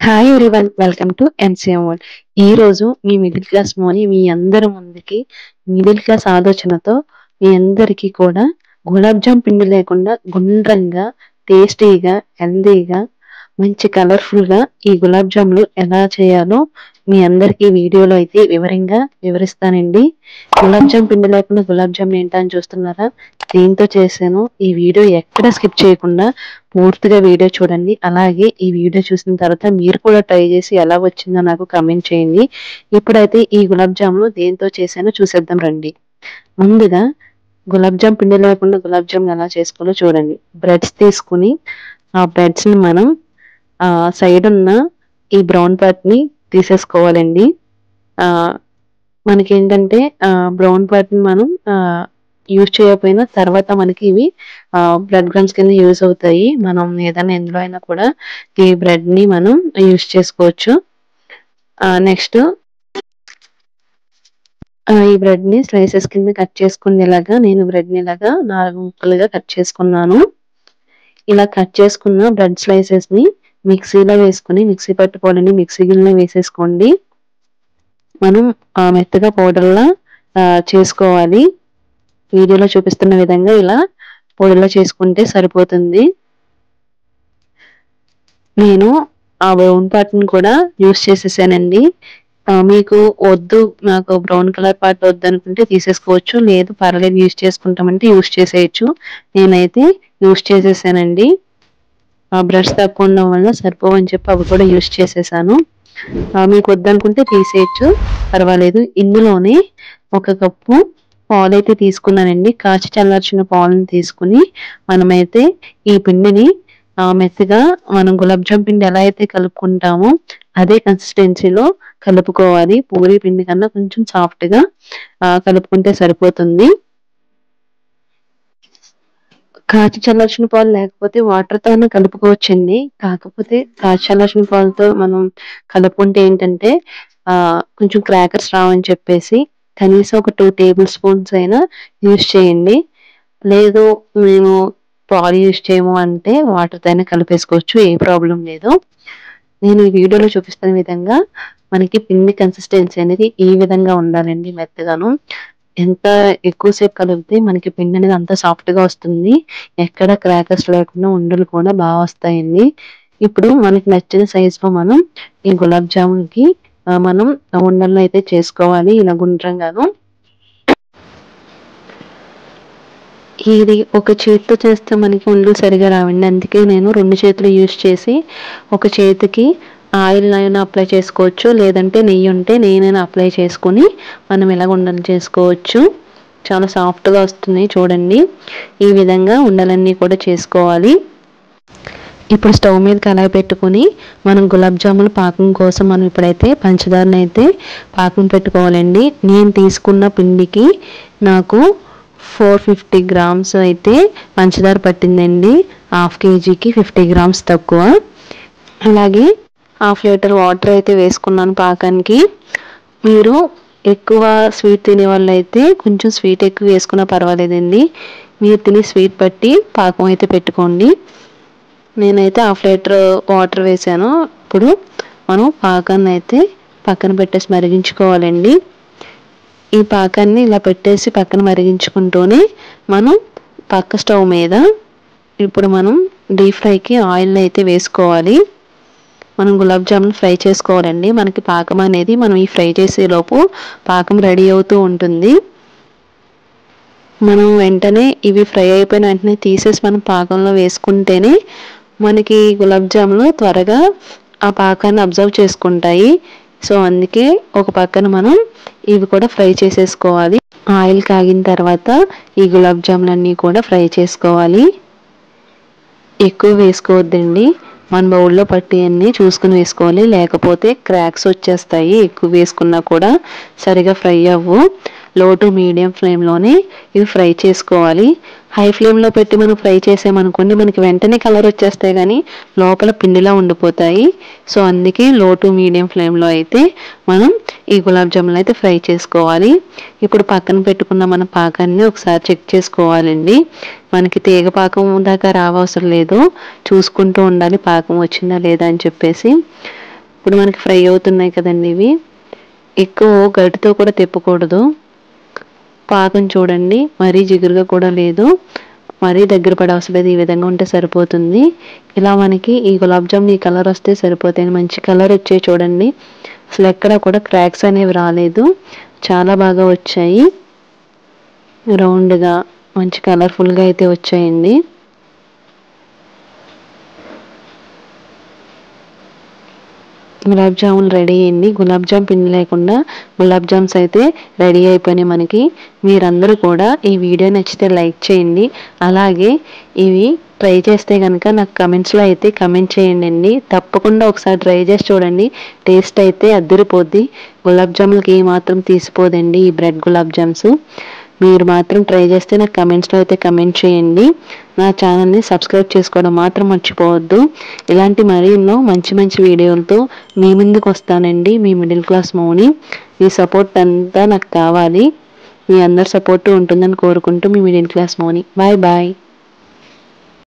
Hi everyone, welcome to MCM world. ఈ రోజు మీ middle class మోని మీ అందరి ముందుకి మిడిల్ క్లాస్ ఆలోచనతో మీ అందరికీ కూడా గులాబ్ జామ్ పిండి లేకుండా గుండ్రంగా, టేస్టీగా, హెల్దీగా, మంచి కలర్ఫుల్ గా ఈ గులాబ్ జాములు ఎలా చేయాలో మీ అందరికీ వీడియోలో అయితే వివరంగా వివరిస్తానండి. గులాబ్ జామ్ పిండి లేకుండా గులాబ్ జామ్ ఏంటని చూస్తున్నారా? దీంతో చేశాను. ఈ వీడియో ఎక్కడ స్కిప్ చేయకుండా పూర్తిగా వీడియో చూడండి. అలాగే ఈ వీడియో చూసిన తర్వాత మీరు కూడా ట్రై చేసి ఎలా వచ్చిందో నాకు కామెంట్ చేయండి. ఇప్పుడైతే ఈ గులాబ్ జాములు దేంతో చేశానో చూసేద్దాం రండి. ముందుగా గులాబ్ జామ్ పిండి లేకుండా గులాబ్ జామ్ ఎలా చేసుకోవాలో చూడండి. బ్రెడ్స్ తీసుకుని ఆ బ్రెడ్స్ ని మనం సైడ్ ఉన్న ఈ బ్రౌన్ పార్ట్ ని తీసేసుకోవాలండి. మనకేంటంటే బ్రౌన్ పార్ట్ ని మనం యూజ్ చేయకపోయినా తర్వాత మనకి ఇవి బ్రెడ్ క్రమ్స్ కింద యూజ్ అవుతాయి. మనం ఏదైనా ఎందులో అయినా కూడా ఈ బ్రెడ్ ని మనం యూజ్ చేసుకోవచ్చు. నెక్స్ట్ ఈ బ్రెడ్ ని స్లైసెస్ కింద కట్ చేసుకునేలాగా నేను బ్రెడ్ ని ఇలాగా 4 ముక్కలుగా కట్ చేసుకున్నాను. ఇలా కట్ చేసుకున్న బ్రెడ్ స్లైసెస్ ని మిక్సీలో వేసుకుని మిక్సీ పట్టుకోవాలండి. మిక్సీ గిన్నెలో వేసేసుకోండి. మనం మెత్తగా పౌడర్లా చేసుకోవాలి. వీడియోలో చూపిస్తున్న విధంగా ఇలా పొడిలో చేసుకుంటే సరిపోతుంది. నేను ఆ బ్రౌన్ పార్ట్ ని కూడా యూస్ చేసేసానండి. మీకు వద్దు, నాకు బ్రౌన్ కలర్ పార్ట్ వద్దు అనుకుంటే తీసేసుకోవచ్చు, లేదు పర్లేదు యూస్ చేసుకుంటామంటే యూస్ చేసేయచ్చు. నేనైతే యూస్ చేసేసానండి. బ్రష్ తక్కువ ఉండడం వల్ల సరిపోవని చెప్పి అవి కూడా యూస్ చేసేసాను. మీకు వద్దనుకుంటే తీసేయచ్చు, పర్వాలేదు. ఇందులోనే 1 కప్పు పాలు అయితే తీసుకున్నానండి. కాచి చల్లార్చిన పాలను తీసుకుని మనమైతే ఈ పిండిని మెత్తగా మనం గులాబ్ జామ్ పిండి ఎలా అయితే కలుపుకుంటామో అదే కన్సిస్టెన్సీలో కలుపుకోవాలి. పూరీ పిండి కన్నా కొంచెం సాఫ్ట్ గా కలుపుకుంటే సరిపోతుంది. కాచి చల్లార్చిన పాలు లేకపోతే వాటర్ తో కలుపుకోవచ్చండి. కాకపోతే కాచి చల్లార్చిన పాలతో మనం కలుపుకుంటే ఏంటంటే కొంచెం క్రాకర్స్ రావని చెప్పేసి కనీసం ఒక 2 టేబుల్ స్పూన్స్ అయినా యూజ్ చేయండి. లేదు మేము పాలు యూజ్ చేయము అంటే వాటర్ తో అయినా కలిపేసుకోవచ్చు, ఏ ప్రాబ్లం లేదు. నేను ఈ వీడియోలో చూపిస్తున్న విధంగా మనకి పిండి కన్సిస్టెన్సీ అనేది ఈ విధంగా ఉండాలండి, మెత్తగాను. ఎంత ఎక్కువసేపు కలిపితే మనకి పిండి అనేది అంత సాఫ్ట్ గా వస్తుంది. ఎక్కడ క్రాకర్స్ లేకుండా ఉండలు కూడా బాగా వస్తాయండి. ఇప్పుడు మనకి నచ్చిన సైజులో మనం ఈ గులాబ్ జామున్ కి మనం ఉండలను అయితే చేసుకోవాలి, ఇలా గుండ్రంగాను. ఇది ఒక చేతితో చేస్తే మనకి ఉండలు సరిగా రావండి. అందుకే నేను 2 చేతులు యూజ్ చేసి ఒక చేతికి ఆయిల్ అయినా అప్లై చేసుకోవచ్చు, లేదంటే నెయ్యి ఉంటే నెయ్యినైనా అప్లై చేసుకుని మనం ఇలా ఉండలు చేసుకోవచ్చు. చాలా సాఫ్ట్గా వస్తుంది చూడండి. ఈ విధంగా ఉండలన్నీ కూడా చేసుకోవాలి. ఇప్పుడు స్టవ్ మీద కళాయి పెట్టుకుని మనం గులాబ్ జాములు పాకం కోసం మనం ఇప్పుడైతే పంచదారని అయితే పాకం పెట్టుకోవాలండి. నేను తీసుకున్న పిండికి నాకు 450 గ్రామ్స్ అయితే పంచదార పట్టిందండి. 1/2 కేజీకి 50 గ్రామ్స్ తక్కువ. అలాగే 1/2 లీటర్ వాటర్ అయితే వేసుకున్నాను పాకానికి. మీరు ఎక్కువ స్వీట్ తినే వాళ్ళు అయితే కొంచెం స్వీట్ ఎక్కువ వేసుకున్నా పర్వాలేదండి. మీరు తినే స్వీట్ బట్టి పాకం అయితే పెట్టుకోండి. నేనైతే 1/2 లీటర్ వాటర్ వేసాను. ఇప్పుడు మనం పాకాన్ని అయితే పక్కన పెట్టేసి మరిగించుకోవాలండి. ఈ పాకాన్ని ఇలా పెట్టేసి పక్కన మరిగించుకుంటూనే మనం పక్క స్టవ్ మీద ఇప్పుడు మనం డీప్ ఫ్రైకి ఆయిల్ అయితే వేసుకోవాలి. మనం గులాబ్ జామున్ ఫ్రై చేసుకోవాలండి. మనకి పాకం అనేది మనం ఈ ఫ్రై చేసేలోపు పాకం రెడీ అవుతూ ఉంటుంది. మనం వెంటనే ఇవి ఫ్రై అయిపోయిన వెంటనే తీసేసి మనం పాకంలో వేసుకుంటేనే మనకి గులాబ్ జాములు త్వరగా ఆ పాకాన్ని అబ్జర్వ్ చేసుకుంటాయి. సో అందుకే ఒక పక్కన మనం ఇవి కూడా ఫ్రై చేసేసుకోవాలి. ఆయిల్ కాగిన తర్వాత ఈ గులాబ్ జాములన్నీ కూడా ఫ్రై చేసుకోవాలి. ఎక్కువ వేసుకోవద్దండి, మన బౌల్లో పట్టి అన్నీ చూసుకుని వేసుకోవాలి, లేకపోతే క్రాక్స్ వచ్చేస్తాయి. ఎక్కువ వేసుకున్నా కూడా సరిగా ఫ్రై అవ్వు. లో టు మీడియం ఫ్లేమ్లోనే ఇవి ఫ్రై చేసుకోవాలి. హై ఫ్లేమ్లో పెట్టి మనం ఫ్రై చేసామనుకోండి మనకి వెంటనే కలర్ వచ్చేస్తాయి కానీ లోపల పిండిలా ఉండిపోతాయి. సో అందుకే లో టు మీడియం ఫ్లేమ్లో అయితే మనం ఈ గులాబ్ జాములు అయితే ఫ్రై చేసుకోవాలి. ఇప్పుడు పక్కన పెట్టుకున్న మన పాకాన్ని ఒకసారి చెక్ చేసుకోవాలండి. మనకి తీగ పాకం దాకా రావసరం లేదు, చూసుకుంటూ ఉండాలి పాకం వచ్చిందా లేదా అని చెప్పేసి. ఇప్పుడు మనకి ఫ్రై అవుతున్నాయి కదండి ఇవి. ఎక్కువ గరిటెతో కూడా తిప్పకూడదు. పాకం చూడండి, మరీ జిగురుగా కూడా లేదు, మరీ దగ్గర పడే అవసరం లేదు. ఈ విధంగా ఉంటే సరిపోతుంది. ఇలా మనకి ఈ గులాబ్ జామున్ ఈ కలర్ వస్తే సరిపోతాయి. మంచి కలర్ వచ్చాయి చూడండి. అసలు ఎక్కడ కూడా క్రాక్స్ అనేవి రాలేదు. చాలా బాగా వచ్చాయి. రౌండ్గా మంచి కలర్ఫుల్గా అయితే వచ్చాయండి. గులాబ్ జామున్ రెడీ అయింది. గులాబ్ జామ్ పిండి లేకుండా గులాబ్ జామ్స్ అయితే రెడీ అయిపోయినాయి మనకి. మీరందరూ కూడా ఈ వీడియో నచ్చితే లైక్ చేయండి. అలాగే ఇవి ట్రై చేస్తే కనుక నాకు కమెంట్స్లో అయితే కమెంట్ చేయండి. తప్పకుండా ఒకసారి ట్రై చేసి చూడండి. టేస్ట్ అయితే అద్దరిపోద్ది. గులాబ్ జాములకి ఏమాత్రం తీసిపోదండి ఈ బ్రెడ్ గులాబ్ జామ్స్. మీరు మాత్రం ట్రై చేస్తే నాకు కమెంట్స్లో అయితే కమెంట్ చేయండి. నా ఛానల్ని సబ్స్క్రైబ్ చేసుకోవడం మాత్రం మర్చిపోవద్దు. ఇలాంటి మరెన్నో మంచి మంచి వీడియోలతో మీ ముందుకు వస్తానండి. మీ మిడిల్ క్లాస్ మౌని. మీ సపోర్ట్ అంతా నాకు కావాలి. మీ అందరి సపోర్టు ఉంటుందని కోరుకుంటూ మీ middle class Mouni. Bye bye.